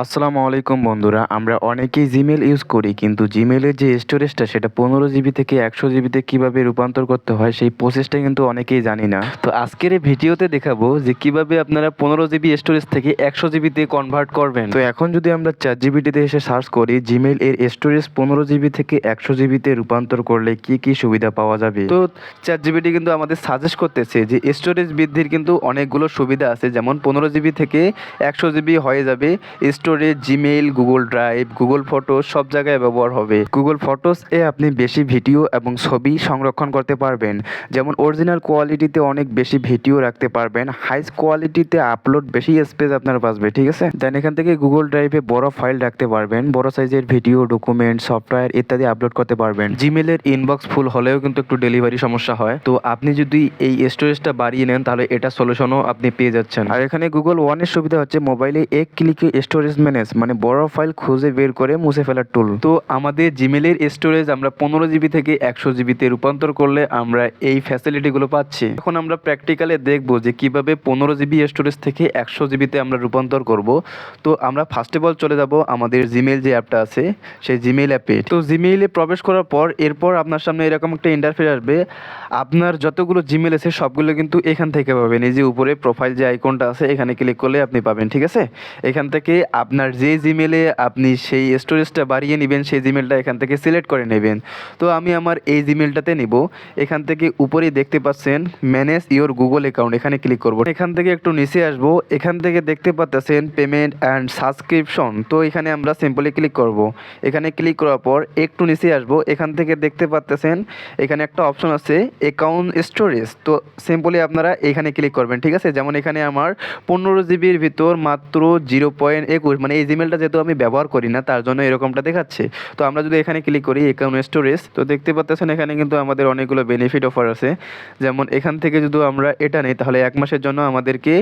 আসসালামু আলাইকুম বন্ধুরা, আমরা অনেকেই জিমেল ইউজ করি কিন্তু জিমেলের যে স্টোরেজটা সেটা 15 জিবি থেকে 100 জিবিতে কিভাবে রূপান্তর করতে হয় সেই প্রসেসটা কিন্তু অনেকেই জানি না। তো আজকের এই ভিডিওতে দেখাবো যে কিভাবে আপনারা 15 জিবি স্টোরেজ থেকে 100 জিবিতে কনভার্ট করবেন। তো এখন যদি আমরা 4 জিবিতে এসে সার্চ করি জিমেল এর স্টোরেজ 15 জিবি থেকে 100 জিবিতে রূপান্তর করলে কি কি সুবিধা পাওয়া যাবে, তো 4 জিবিটি কিন্তু আমাদের সাজেস্ট করতেছে যে স্টোরেজ বৃদ্ধির কিন্তু অনেকগুলো সুবিধা আছে, যেমন 15 জিবি থেকে 100 জিবি হয়ে যাবে। Storage Gmail, Google drive, Google photos সব জায়গায় ব্যবহার হবে। গুগল ফটোস এ আপনি বেশি ভিডিও এবং ছবি সংরক্ষণ করতে পারবেন, যেমন অরিজিনাল কোয়ালিটিতে অনেক বেশি ভিডিও রাখতে পারবেন, হাই কোয়ালিটিতে আপলোড বেশি স্পেস আপনার বাঁচবে, ঠিক আছে। দেন এখান থেকে গুগল ড্রাইভে বড় ফাইল রাখতে পারবেন, বড় সাইজের ভিডিও, ডকুমেন্ট, সফটওয়্যার ইত্যাদি আপলোড করতে পারবেন। জিমেলের ইনবক্স ফুল হলেও কিন্তু একটু ডেলিভারি সমস্যা হয়, তো আপনি যদি এই স্টোরেজটা বাড়িয়ে নেন তাহলে এটা সলিউশনও আপনি পেয়ে যাচ্ছেন। আর এখানে গুগল ওয়ানের সুবিধা হচ্ছে মোবাইলে এক ক্লিকে স্টোরেজ ম্যানেজ, মানে বড় ফাইল খুঁজে বের করে মুছে ফেলার টুল। তো আমাদের জিমেলের স্টোরেজ আমরা 15 জিবি থেকে 100 জিবিতে রূপান্তর করলে আমরা এই ফ্যাসিলিটিগুলো পাচ্ছি। এখন আমরা প্র্যাকটিক্যালে দেখব যে কিভাবে 15 জিবি স্টোরেজ থেকে 100 জিবিতে আমরা রূপান্তর করব। তো আমরা ফার্স্ট অফ অল চলে যাব আমাদের জিমেল যে অ্যাপটা আছে সেই জিমেল অ্যাপে। তো জিমেইলে প্রবেশ করার পর এরপর আপনার সামনে এরকম একটা ইন্টারফেস আসবে। আপনার যতগুলো জিমেল আছে সবগুলো কিন্তু এখান থেকে পাবেন। এই যে উপরে প্রোফাইল যে আইকনটা আছে এখানে ক্লিক করলে আপনি পাবেন, ঠিক আছে। এখান থেকে আপনার যে জিমেলে আপনি সেই স্টোরেজটা বাড়িয়ে নেবেন সেই জিমেলটা এখান থেকে সিলেক্ট করে নেবেন। তো আমি আমার এই জিমেলটাতে নিব। এখান থেকে উপরেই দেখতে পাচ্ছেন ম্যানেজ ইওর গুগল অ্যাকাউন্ট, এখানে ক্লিক করব। এখান থেকে একটু নিচে আসবো, এখান থেকে দেখতে পাচ্ছেন পেমেন্ট অ্যান্ড সাবস্ক্রিপশন, তো এখানে আমরা সিম্পলি ক্লিক করব। এখানে ক্লিক করার পর একটু নিচে আসবো, এখান থেকে দেখতে পাচ্ছেন এখানে একটা অপশন আছে অ্যাকাউন্ট স্টোরেজ, তো সিম্পলি আপনারা এখানে ক্লিক করবেন, ঠিক আছে। যেমন এখানে আমার 15 জিবির ভিতর মাত্র 0.21, মানে এই জিমেলটা যেহেতু আমি ব্যবহার করি না তার জন্য এরকমটা দেখাচ্ছে। তো আমরা যদি এখানে ক্লিক করি অ্যাকাউন্ট স্টোরেজ, তো দেখতে পাচ্ছেন এখানে কিন্তু আমাদের অনেকগুলো বেনিফিট অফার আছে। যেমন এখান থেকে যদি আমরা এটা নিই তাহলে 1 মাসের জন্য আমাদেরকে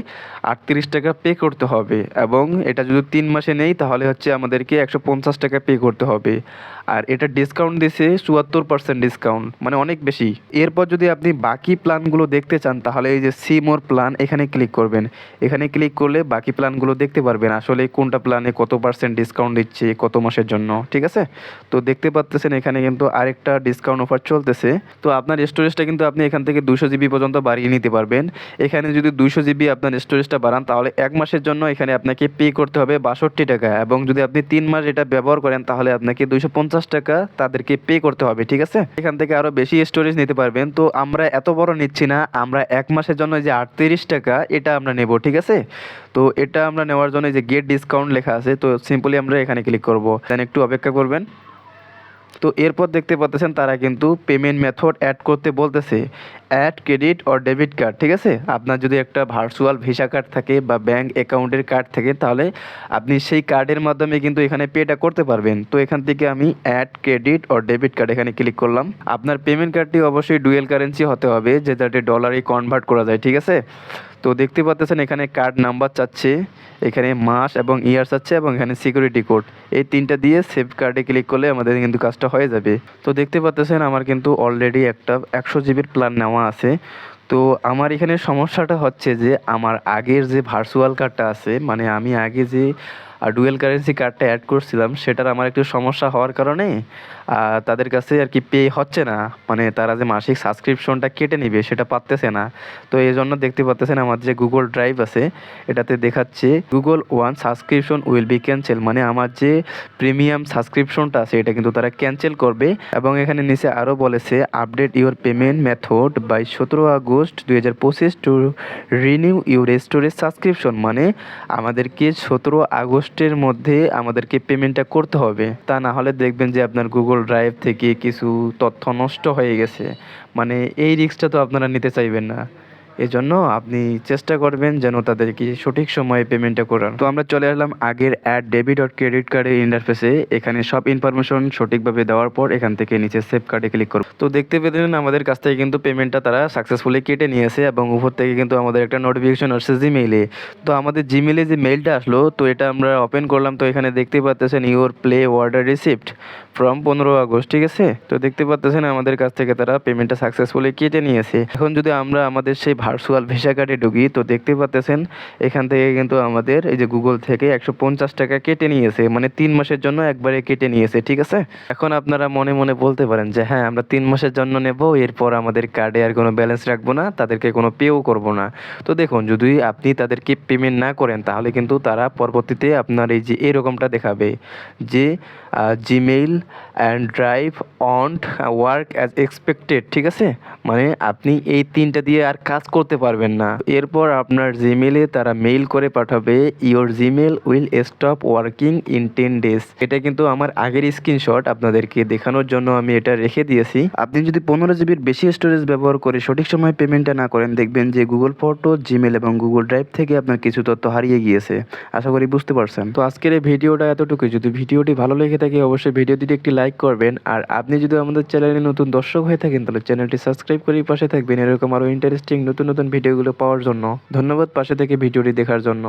38 টাকা পে করতে হবে, এবং এটা যদি 3 মাসে নেই তাহলে হচ্ছে আমাদেরকে 150 টাকা পে করতে হবে। আর এটা ডিসকাউন্ট দিছে 74% ডিসকাউন্ট, মানে অনেক বেশি। এরপর যদি আপনি বাকি প্ল্যানগুলো দেখতে চান তাহলে এই যে সি মোর প্ল্যান এখানে ক্লিক করবেন। এখানে ক্লিক করলে বাকি প্ল্যানগুলো দেখতে পারবেন আসলে কোনটা প্ল্যানে কত পার্সেন্ট ডিসকাউন্ট দিচ্ছে কত মাসের জন্য, ঠিক আছে। তো দেখতে পাচ্ছেন এখানে কিন্তু আরেকটা ডিসকাউন্ট অফার চলতেছে। তো আপনার স্টোরেজটা কিন্তু আপনি এখান থেকে 200 জিবি পর্যন্ত বাড়িয়ে নিতে পারবেন। এখানে যদি 200 জিবি আপনার স্টোরেজটা বাড়ান তাহলে 1 মাসের জন্য এখানে আপনাকে পে করতে হবে 62 টাকা, এবং যদি আপনি 3 মাস এটা ব্যবহার করেন তাহলে আপনাকে 250 টাকা তাদেরকে পে করতে হবে, ঠিক আছে। এখান থেকে আরও বেশি স্টোরেজ নিতে পারবেন। তো আমরা এত বড় নিচ্ছি না, আমরা 1 মাসের জন্য যে 38 টাকা এটা আমরা নেব, ঠিক আছে। তো এটা আমরা নেওয়ার জন্য যে গেট ডিসকাউন্ট লেখা আছে, তো সিম্পলি আমরা এখানে ক্লিক করব, দেন একটু অপেক্ষা করবেন। তো এরপর দেখতে পাচ্ছেন তারা কিন্তু পেমেন্ট মেথড অ্যাড করতে বলতেছে, add credit or debit card, ঠিক আছে। আপনার যদি একটা ভার্চুয়াল ভিসা কার্ড থাকে বা ব্যাঙ্ক অ্যাকাউন্টের কার্ড থাকে তাহলে আপনি সেই কার্ডের মাধ্যমে কিন্তু এখানে পেটা করতে পারবেন। তো এখান থেকে আমি add credit or debit card এখানে ক্লিক করলাম। আপনার পেমেন্ট কার্ডটি অবশ্যই ডুয়েল কারেন্সি হতে হবে, যাতে ডলারে কনভার্ট করা যায়, ঠিক আছে। তো দেখতে পাচ্ছেন এখানে কার্ড নাম্বার চাচ্ছে, এখানে মাস এবং ইয়ার চাচ্ছে, এবং এখানে সিকিউরিটি কোড, এই 3টা দিয়ে সেভ কার্ডে ক্লিক করলে আমাদের কিন্তু কাজটা হয়ে যাবে। তো দেখতে পাচ্ছেন আমার কিন্তু অলরেডি একটা 100 জিবির প্ল্যান নেওয়া আছে। তো আমার এখানে সমস্যাটা হচ্ছে যে আমার আগের যে ভার্চুয়াল কার্ডটা আছে, মানে আমি আগে যে ডুয়েল কারেন্সি কার্ডটা অ্যাড করছিলাম সেটার আমার একটু সমস্যা হওয়ার কারণে তাদের কাছে আর কি পে হচ্ছে না, মানে তারা যে মাসিক সাবস্ক্রিপশনটা কেটে নিবে সেটা পারতেছে না। তো এই জন্য দেখতে পাচ্ছেন আমার যে গুগল ড্রাইভ আছে এটাতে দেখাচ্ছে Google one subscription will be cancel, মানে আমার যে প্রিমিয়াম সাবস্ক্রিপশনটা আছে এটা কিন্তু তারা ক্যান্সেল করবে। এবং এখানে নিচে আরও বলেছে update your payment method by 17 August 2025 to renew your storage subscription, মানে আমাদেরকে 17 আগস্টের মধ্যে আমাদেরকে পেমেন্টটা করতে হবে, তা না হলে দেখবেন যে আপনার গুগল ড্রাইভ থেকে কিছু তথ্য নষ্ট হয়ে গেছে। মানে এই রিস্কটা তো আপনারা নিতে চাইবেন না, এজন্য আপনি চেষ্টা করবেন যেন তাদেরকে সঠিক সময়ে পেমেন্টটা করান। তো আমরা চলে আসলাম আগের অ্যাড ডেবিট আর ক্রেডিট কার্ডের ইন্টারফেসে। এখানে সব ইনফরমেশন সঠিকভাবে দেওয়ার পর এখান থেকে নিচে সেভ কার্ডে ক্লিক করব। তো দেখতে পেলেন আমাদের কাছ থেকে কিন্তু পেমেন্টটা তারা সাকসেসফুলি কেটে নিয়েছে, এবং উপর থেকে কিন্তু আমাদের একটা নোটিফিকেশন আসছে জিমেইলে। তো আমাদের জিমেইলে যে মেইলটা আসলো তো এটা আমরা ওপেন করলাম, তো এখানে দেখতে পাচ্ছেন your play order receipt from 15 August, ঠিক আছে। তো দেখতে পাচ্ছেন আমাদের কাছ থেকে তারা পেমেন্টটা সাকসেসফুলি কেটে নিয়েছে। এখন যদি আমরা আমাদের সেই ভার্চুয়াল ভিসা কার্ডে ঢুকি, তো দেখতে পাচ্ছেন এখান থেকে কিন্তু আমাদের এই যে গুগল থেকে 150 টাকা কেটে নিয়েছে, মানে 3 মাসের জন্য একবারে কেটে নিয়েছে, ঠিক আছে। এখন আপনারা মনে মনে বলতে পারেন যে হ্যাঁ, আমরা 3 মাসের জন্য নেব, এরপর আমাদের কার্ডে আর কোনো ব্যালেন্স রাখবো না, তাদেরকে কোনো পেও করব না। তো দেখুন, যদি আপনি তাদেরকে পেমেন্ট না করেন তাহলে কিন্তু তারা পরবর্তীতে আপনার এই যে এরকমটা দেখাবে যে Gmail and drive won't work as expected, ঠিক আছে। মানে আপনি এই 3টা দিয়ে আর কাজ করতে পারবেন না। এরপর আপনার জিমেইলে তারা মেইল করে পাঠাবে your Gmail will stop working in 10 days. এটা কিন্তু আমার আগের স্ক্রিনশট, আপনাদেরকে দেখানোর জন্য আমি এটা রেখে দিয়েছি। আপনি যদি 15 জিবির বেশি স্টোরেজ ব্যবহার করে সঠিক সময় পেমেন্টটা না করেন, দেখবেন যে গুগল ফটো, জিমেইল এবং গুগল ড্রাইভ থেকে আপনার কিছু তথ্য হারিয়ে গিয়েছে। আশা করি বুঝতে পারছেন। তো আজকের এই ভিডিওটা এতটুকুই। যদি ভিডিওটি ভালো লেগে থাকে অবশ্যই ভিডিওটিতে একটি লাইক করবেন, আর আপনি যদি আমাদের চ্যানেলে নতুন দর্শক হয়ে থাকেন তাহলে চ্যানেলটি সাবস্ক্রাইব করে পাশে থাকবেন এরকম আরও ইন্টারেস্টিং নতুন নতুন ভিডিওগুলো পাওয়ার জন্য। ধন্যবাদ পাশে থেকে ভিডিওটি দেখার জন্য।